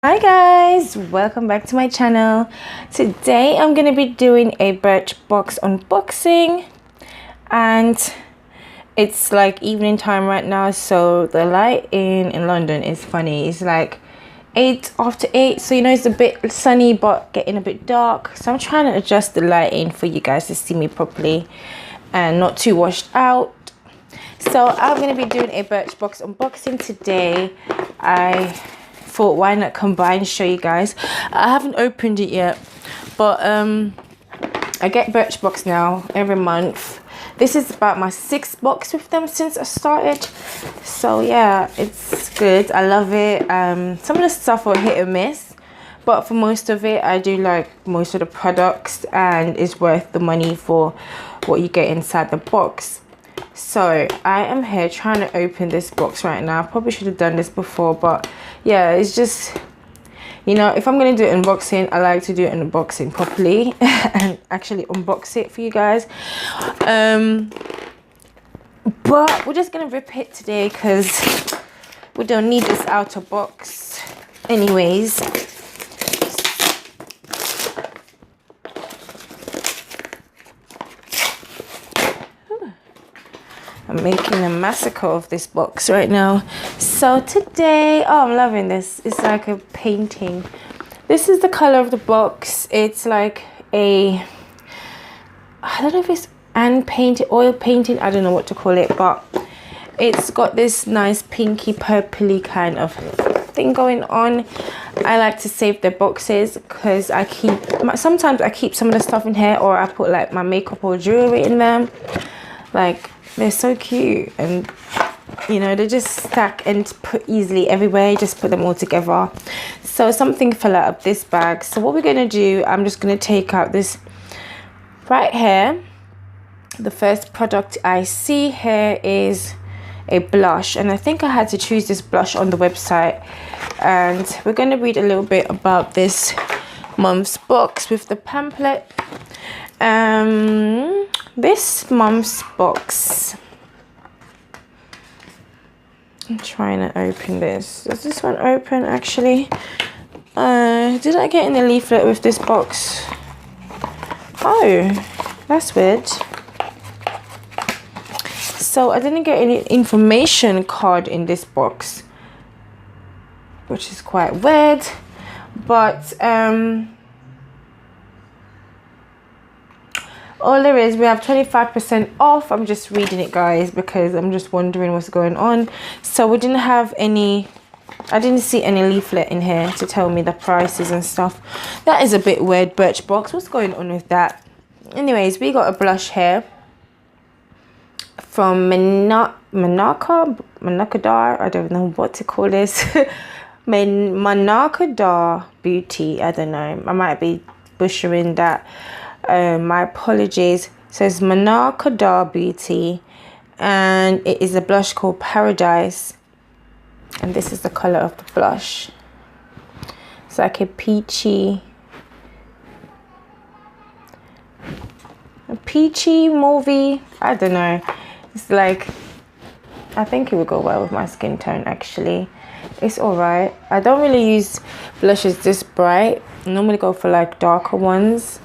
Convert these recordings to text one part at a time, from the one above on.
Hi guys, welcome back to my channel. Today I'm going to be doing a Birchbox unboxing, and it's like evening time right now, so the light in London is funny. It's like 8 after 8, so you know it's a bit sunny but getting a bit dark, so I'm trying to adjust the lighting for you guys to see me properly and not too washed out. So I'm going to be doing a Birchbox unboxing today. I thought why not combine, show you guys. I haven't opened it yet, but I get Birchbox now every month. This is about my 6th box with them since I started, so yeah, it's good. I love it. Some of the stuff are hit or miss, but for most of it I do like most of the products, and it's worth the money for what you get inside the box. So I am here trying to open this box right now. I probably should have done this before, but yeah, it's just, you know, if I'm going to do an unboxing, I like to do an unboxing properly and actually unbox it for you guys. But we're just going to rip it today because we don't need this outer box anyways. I'm making a massacre of this box right now. So today, oh, I'm loving this. It's like a painting. This is the color of the box. It's like a, I don't know if it's painted, oil painting, I don't know what to call it, but it's got this nice pinky purpley kind of thing going on. I like to save the boxes because sometimes I keep some of the stuff in here, or I put like my makeup or jewelry in them. Like, they're so cute, and you know, they just stack and put easily everywhere. You just put them all together. So something fell out of this bag, so what we're going to do, I'm just going to take out this right here. The first product I see here is a blush, and I think I had to choose this blush on the website, and we're going to read a little bit about this month's box with the pamphlet. This month's box, I'm trying to open this. Does this one open actually? Did I get any leaflet with this box? Oh, that's weird. So I didn't get any information card in this box, which is quite weird, but all there is, we have 25% off. I'm just reading it, guys, because I'm just wondering what's going on. So we didn't have any, I didn't see any leaflet in here to tell me the prices and stuff. That is a bit weird, Birchbox. What's going on with that? Anyways, we got a blush here from Manakadar. I don't know what to call this. Manakadar Beauty. I don't know. I might be butchering that. My apologies. It says Manakadar Beauty, and it is a blush called Paradise, and this is the color of the blush. It's like a peachy movie. I don't know. It's like, I think it would go well with my skin tone actually. It's alright. I don't really use blushes this bright. I normally go for like darker ones,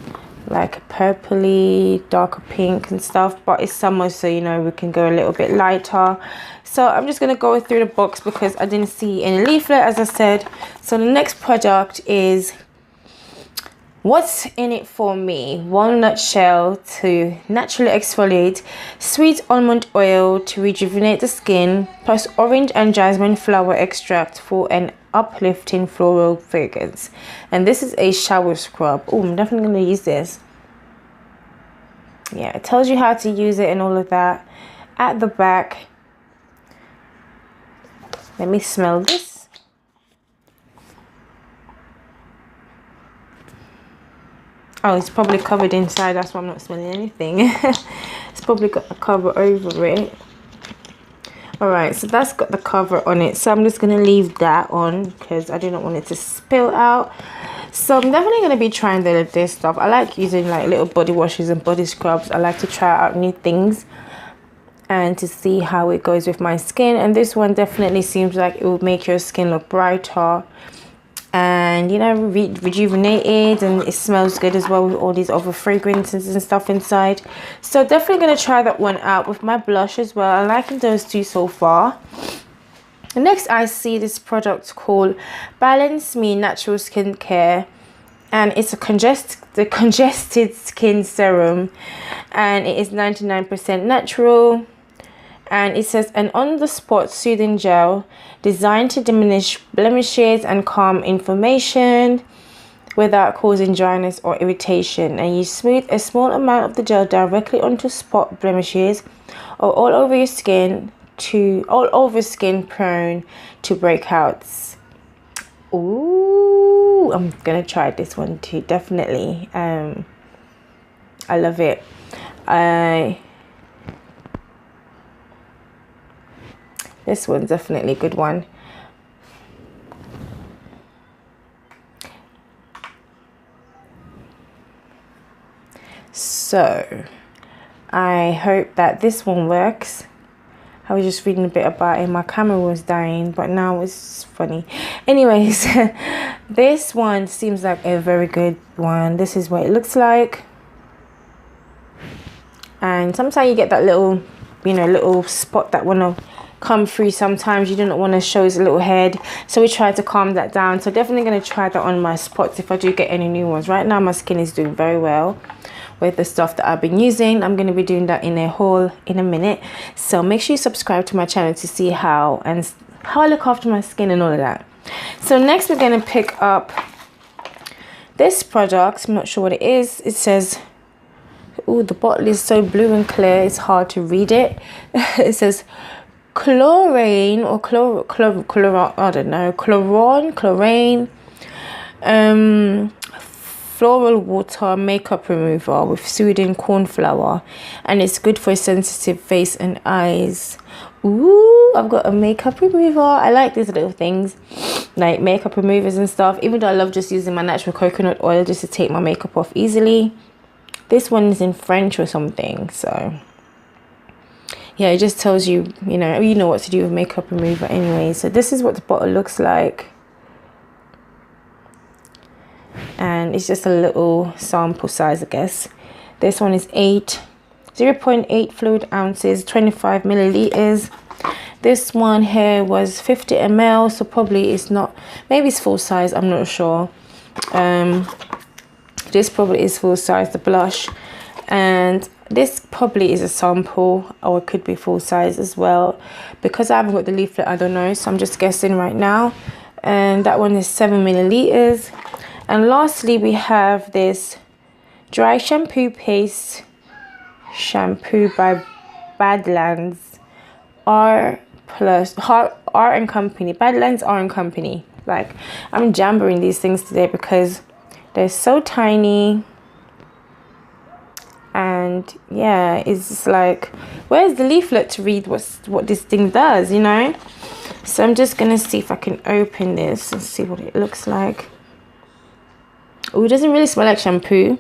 like purpley, darker pink and stuff, but it's summer, so you know, we can go a little bit lighter. So I'm just going to go through the box because I didn't see any leaflet, as I said. So the next product is what's in it for me. Walnut shell to naturally exfoliate, sweet almond oil to rejuvenate the skin, plus orange and jasmine flower extract for an uplifting floral fragrance. And this is a shower scrub. Oh, I'm definitely going to use this. Yeah, it tells you how to use it and all of that at the back. Let me smell this. Oh, it's probably covered inside, that's why I'm not smelling anything. It's probably got a cover over it. Alright, so that's got the cover on it, so I'm just going to leave that on because I do not want it to spill out. So I'm definitely going to be trying this stuff. I like using like little body washes and body scrubs. I like to try out new things and to see how it goes with my skin, and this one definitely seems like it will make your skin look brighter and you know, rejuvenated, and it smells good as well with all these other fragrances and stuff inside. So definitely going to try that one out with my blush as well. I'm liking those two so far. Next, I see this product called Balance Me Natural Skincare, and it's the congested skin serum, and it is 99% natural. And it says an on-the-spot soothing gel designed to diminish blemishes and calm inflammation without causing dryness or irritation. And you smooth a small amount of the gel directly onto spot blemishes or all over skin prone to breakouts. Ooh, I'm gonna try this one too, definitely. I love it. This one's definitely a good one. So I hope that this one works. I was just reading a bit about it. My camera was dying, but now it's funny. Anyways, this one seems like a very good one. This is what it looks like. And sometimes you get that little, you know, little spot that want to come through. Sometimes you do not want to show his little head, so we try to calm that down. So definitely going to try that on my spots if I do get any new ones. Right now my skin is doing very well with the stuff that I've been using. I'm going to be doing that in a haul in a minute, so make sure you subscribe to my channel to see how I look after my skin and all of that. So next we're going to pick up this product. I'm not sure what it is. It says, oh, the bottle is so blue and clear it's hard to read it. It says chlorine or chlorine floral water makeup remover with soothing cornflower, and it's good for sensitive face and eyes. Ooh, I've got a makeup remover. I like these little things like makeup removers and stuff, even though I love just using my natural coconut oil just to take my makeup off easily. This one is in French or something, so yeah, it just tells you, you know what to do with makeup remover anyway. So this is what the bottle looks like, and it's just a little sample size, I guess. This one is 0.8 fluid ounces, 25 milliliters. This one here was 50 ml, so probably it's not, maybe it's full size, I'm not sure. This probably is full size, the blush, and this probably is a sample, or it could be full size as well. Because I haven't got the leaflet, I don't know, so I'm just guessing right now. And that one is 7 milliliters. And lastly, we have this dry shampoo paste shampoo by Badlands R and Company. Badlands R and Company. Like, I'm jammering these things today because they're so tiny. And yeah, it's just like, where's the leaflet to read what this thing does, you know? So I'm just gonna see if I can open this and see what it looks like. Oh, it doesn't really smell like shampoo,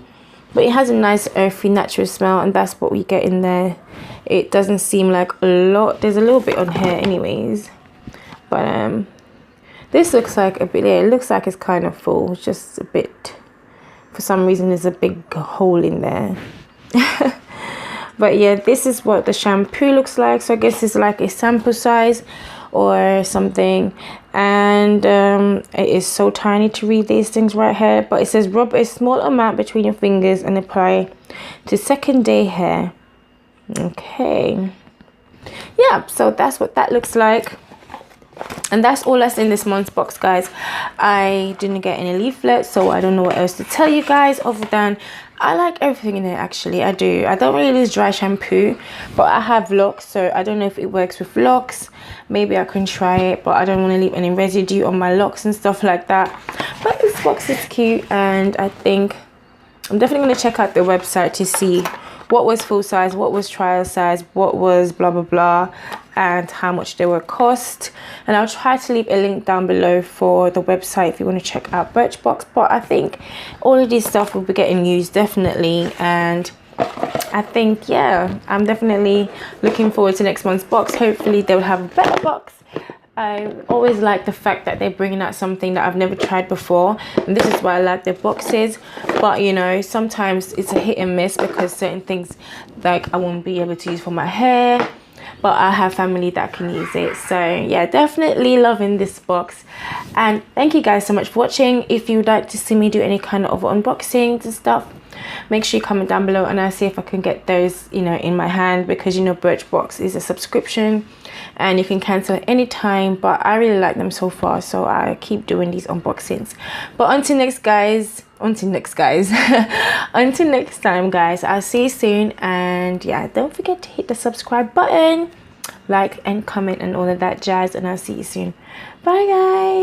but it has a nice earthy natural smell, and that's what we get in there. It doesn't seem like a lot. There's a little bit on here anyways, but this looks like a bit, yeah, it looks like it's kind of full. It's just a bit, for some reason there's a big hole in there. But yeah, this is what the shampoo looks like. So I guess it's like a sample size or something, and it is so tiny to read these things right here, but it says rub a small amount between your fingers and apply to second day hair. Okay, yeah, so that's what that looks like. And that's all that's in this month's box, guys. I didn't get any leaflets, so I don't know what else to tell you guys other than I like everything in there. Actually, I do. I don't really use dry shampoo, but I have locks, so I don't know if it works with locks. Maybe I can try it, but I don't want to leave any residue on my locks and stuff like that. But this box is cute, and I think I'm definitely going to check out the website to see what was full size, what was trial size, what was blah blah blah, and how much they will cost. And I'll try to leave a link down below for the website if you want to check out Birchbox. But I think all of this stuff will be getting used definitely, and I think, yeah, I'm definitely looking forward to next month's box. Hopefully they will have a better box I always like the fact that they're bringing out something that I've never tried before, and this is why I like their boxes. But you know, sometimes it's a hit and miss because certain things like I won't be able to use for my hair, but I have family that can use it. So yeah, definitely loving this box. And thank you guys so much for watching. If you would like to see me do any kind of unboxings and stuff, make sure you comment down below and I'll see if I can get those, you know, in my hand, because you know Birchbox is a subscription and you can cancel at any time. But I really like them so far, so I keep doing these unboxings. But until next time guys, I'll see you soon. And yeah, don't forget to hit the subscribe button, like and comment and all of that jazz, and I'll see you soon. Bye guys.